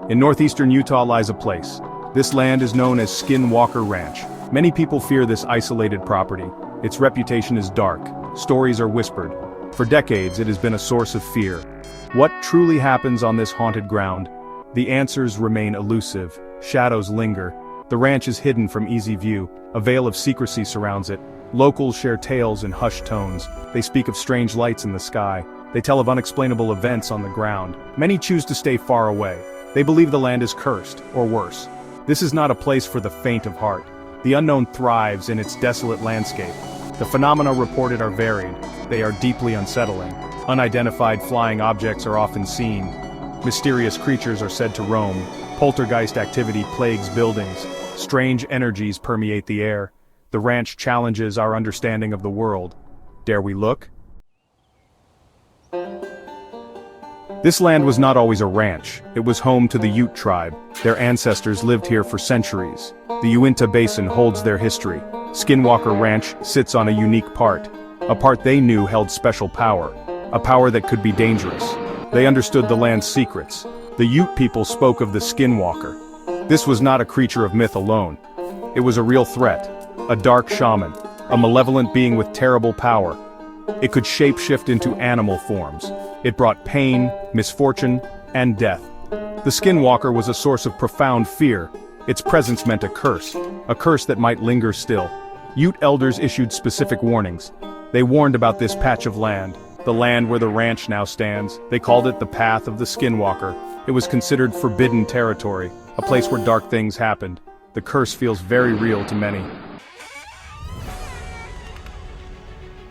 In northeastern Utah lies a place. This land is known as Skinwalker Ranch. Many people fear this isolated property. Its reputation is dark. Stories are whispered. For decades, it has been a source of fear. What truly happens on this haunted ground? The answers remain elusive. Shadows linger. The ranch is hidden from easy view. A veil of secrecy surrounds it. Locals share tales in hushed tones. They speak of strange lights in the sky. They tell of unexplainable events on the ground. Many choose to stay far away. They believe the land is cursed, or worse. This is not a place for the faint of heart. The unknown thrives in its desolate landscape. The phenomena reported are varied. They are deeply unsettling. Unidentified flying objects are often seen. Mysterious creatures are said to roam. Poltergeist activity plagues buildings. Strange energies permeate the air. The ranch challenges our understanding of the world. Dare we look? This land was not always a ranch. It was home to the Ute tribe. Their ancestors lived here for centuries. The Uinta Basin holds their history. Skinwalker Ranch sits on a unique part. A part they knew held special power. A power that could be dangerous. They understood the land's secrets. The Ute people spoke of the Skinwalker. This was not a creature of myth alone. It was a real threat. A dark shaman. A malevolent being with terrible power. It could shapeshift into animal forms. It brought pain, misfortune, and death. The Skinwalker was a source of profound fear. Its presence meant a curse that might linger still. Ute elders issued specific warnings. They warned about this patch of land, the land where the ranch now stands. They called it the Path of the Skinwalker. It was considered forbidden territory, a place where dark things happened. The curse feels very real to many.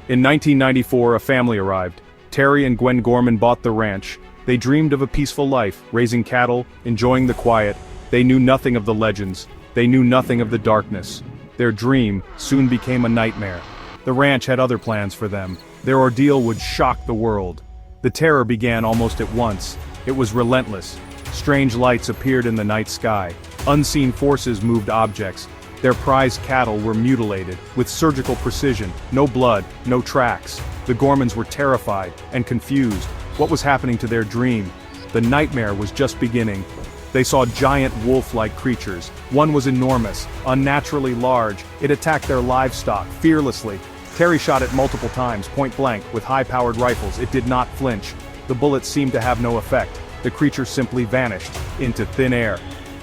In 1994, a family arrived. Terry and Gwen Gorman bought the ranch. They dreamed of a peaceful life, raising cattle, enjoying the quiet. They knew nothing of the legends. They knew nothing of the darkness. Their dream soon became a nightmare. The ranch had other plans for them. Their ordeal would shock the world. The terror began almost at once. It was relentless. Strange lights appeared in the night sky. Unseen forces moved objects. Their prized cattle were mutilated, with surgical precision, no blood, no tracks. The Gormans were terrified and confused. What was happening to their dream? The nightmare was just beginning. They saw giant wolf-like creatures. One was enormous, unnaturally large. It attacked their livestock, fearlessly. Terry shot it multiple times, point blank, with high-powered rifles. It did not flinch. The bullets seemed to have no effect. The creature simply vanished into thin air.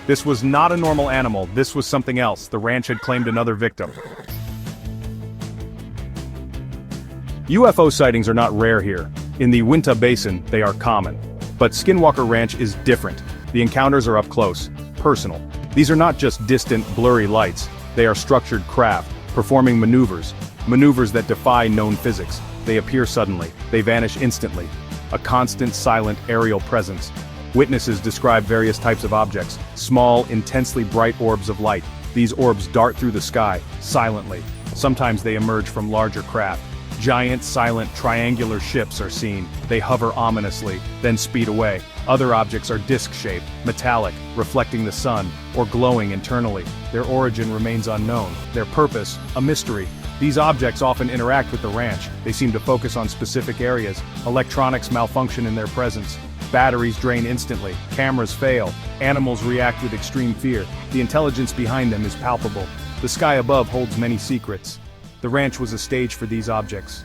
This was not a normal animal, this was something else. The ranch had claimed another victim. UFO sightings are not rare here. In the Uinta Basin, they are common. But Skinwalker Ranch is different. The encounters are up close, personal. These are not just distant, blurry lights. They are structured craft, performing maneuvers that defy known physics. They appear suddenly, they vanish instantly. A constant, silent, aerial presence. Witnesses describe various types of objects, small, intensely bright orbs of light. These orbs dart through the sky, silently. Sometimes they emerge from larger craft. Giant, silent, triangular ships are seen. They hover ominously, then speed away. Other objects are disc-shaped, metallic, reflecting the sun, or glowing internally. Their origin remains unknown. Their purpose, a mystery. These objects often interact with the ranch. They seem to focus on specific areas. Electronics malfunction in their presence. Batteries drain instantly, cameras fail, animals react with extreme fear. The intelligence behind them is palpable. The sky above holds many secrets. The ranch was a stage for these objects.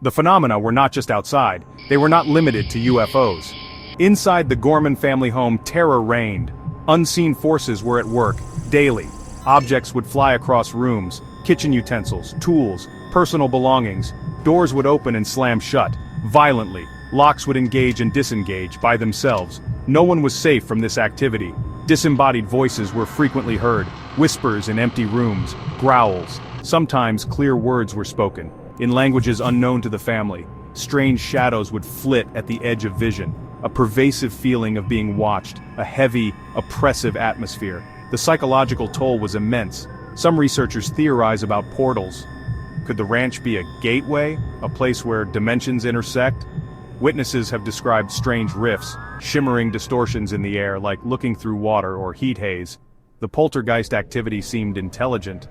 The phenomena were not just outside, they were not limited to UFOs. Inside the Gorman family home, terror reigned. Unseen forces were at work, daily. Objects would fly across rooms, kitchen utensils, tools, personal belongings. Doors would open and slam shut, violently. Locks would engage and disengage by themselves. No one was safe from this activity. Disembodied voices were frequently heard, whispers in empty rooms, growls. Sometimes clear words were spoken, in languages unknown to the family. Strange shadows would flit at the edge of vision. A pervasive feeling of being watched, a heavy, oppressive atmosphere. The psychological toll was immense. Some researchers theorize about portals. Could the ranch be a gateway, a place where dimensions intersect? Witnesses have described strange rifts, shimmering distortions in the air like looking through water or heat haze. The poltergeist activity seemed intelligent.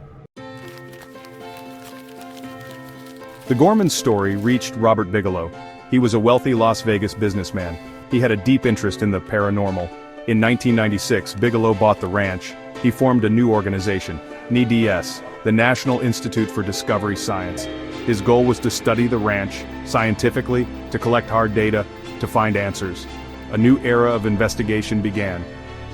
The Gormans story reached Robert Bigelow. He was a wealthy Las Vegas businessman. He had a deep interest in the paranormal. In 1996, Bigelow bought the ranch. He formed a new organization, NIDS, the National Institute for Discovery Science. His goal was to study the ranch, scientifically, to collect hard data, to find answers. A new era of investigation began.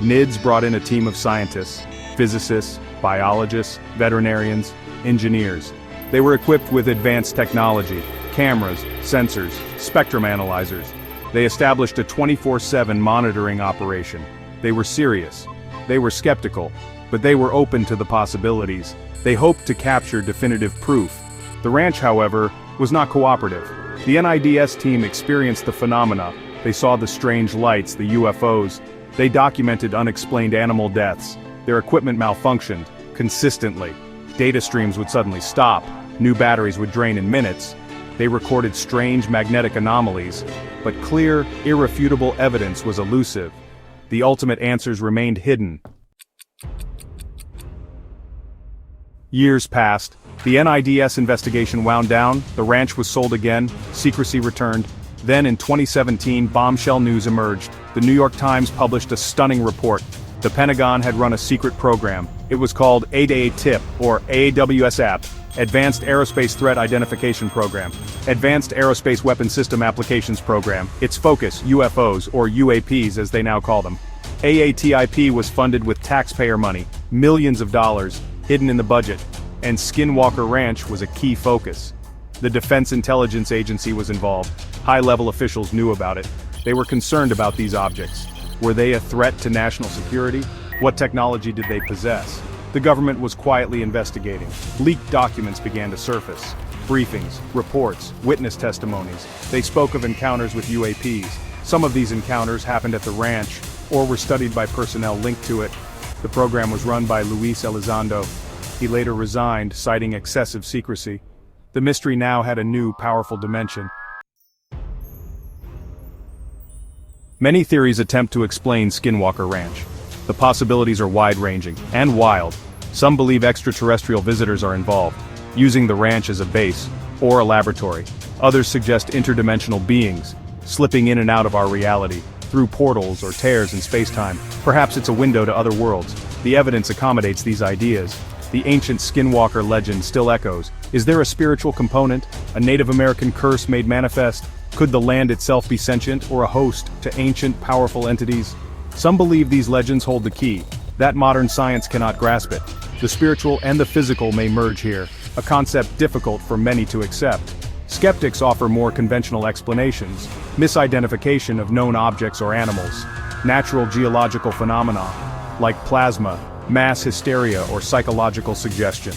NIDS brought in a team of scientists, physicists, biologists, veterinarians, engineers. They were equipped with advanced technology, cameras, sensors, spectrum analyzers. They established a 24/7 monitoring operation. They were serious. They were skeptical, but they were open to the possibilities. They hoped to capture definitive proof. The ranch, however, was not cooperative. The NIDS team experienced the phenomena. They saw the strange lights, the UFOs. They documented unexplained animal deaths. Their equipment malfunctioned, consistently. Data streams would suddenly stop. New batteries would drain in minutes. They recorded strange magnetic anomalies, but clear, irrefutable evidence was elusive. The ultimate answers remained hidden. Years passed. The NIDS investigation wound down, the ranch was sold again, secrecy returned. Then in 2017, bombshell news emerged. The New York Times published a stunning report. The Pentagon had run a secret program. It was called ADATIP, or AWSAP, Advanced Aerospace Threat Identification Program, Advanced Aerospace Weapon System Applications Program. Its focus, UFOs, or UAPs as they now call them. AATIP was funded with taxpayer money, millions of dollars, hidden in the budget, and Skinwalker Ranch was a key focus. The Defense Intelligence Agency was involved. High-level officials knew about it. They were concerned about these objects. Were they a threat to national security? What technology did they possess? The government was quietly investigating. Leaked documents began to surface. Briefings, reports, witness testimonies. They spoke of encounters with UAPs. Some of these encounters happened at the ranch, or were studied by personnel linked to it. The program was run by Luis Elizondo. He later resigned, citing excessive secrecy. The mystery now had a new, powerful dimension. Many theories attempt to explain Skinwalker Ranch. The possibilities are wide-ranging and wild. Some believe extraterrestrial visitors are involved, using the ranch as a base or a laboratory. Others suggest interdimensional beings, slipping in and out of our reality, through portals or tears in space-time. Perhaps it's a window to other worlds. The evidence accommodates these ideas. The ancient Skinwalker legend still echoes. Is there a spiritual component, a Native American curse made manifest? Could the land itself be sentient or a host to ancient, powerful entities? Some believe these legends hold the key, that modern science cannot grasp it. The spiritual and the physical may merge here, a concept difficult for many to accept. Skeptics offer more conventional explanations, misidentification of known objects or animals, natural geological phenomena, like plasma, mass hysteria or psychological suggestion.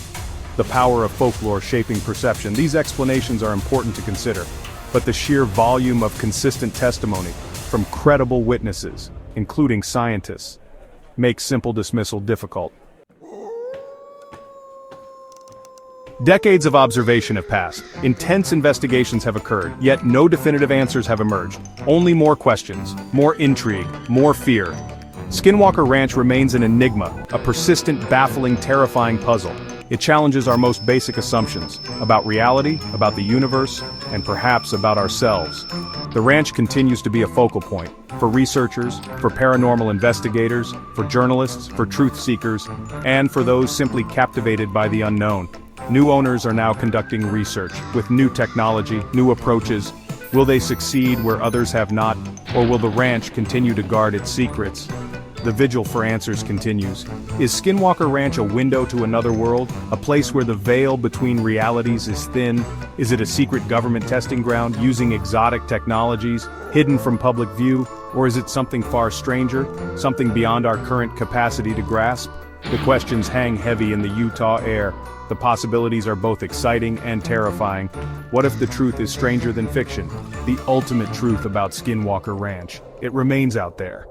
The power of folklore shaping perception. These explanations are important to consider, but the sheer volume of consistent testimony from credible witnesses, including scientists, makes simple dismissal difficult. Decades of observation have passed. Intense investigations have occurred, yet no definitive answers have emerged. Only more questions, more intrigue, more fear. Skinwalker Ranch remains an enigma, a persistent, baffling, terrifying puzzle. It challenges our most basic assumptions about reality, about the universe, and perhaps about ourselves. The ranch continues to be a focal point for researchers, for paranormal investigators, for journalists, for truth seekers, and for those simply captivated by the unknown. New owners are now conducting research with new technology, new approaches. Will they succeed where others have not, or will the ranch continue to guard its secrets? The vigil for answers continues. Is Skinwalker Ranch a window to another world? A place where the veil between realities is thin? Is it a secret government testing ground using exotic technologies, hidden from public view? Or is it something far stranger, something beyond our current capacity to grasp? The questions hang heavy in the Utah air. The possibilities are both exciting and terrifying. What if the truth is stranger than fiction? The ultimate truth about Skinwalker Ranch. It remains out there,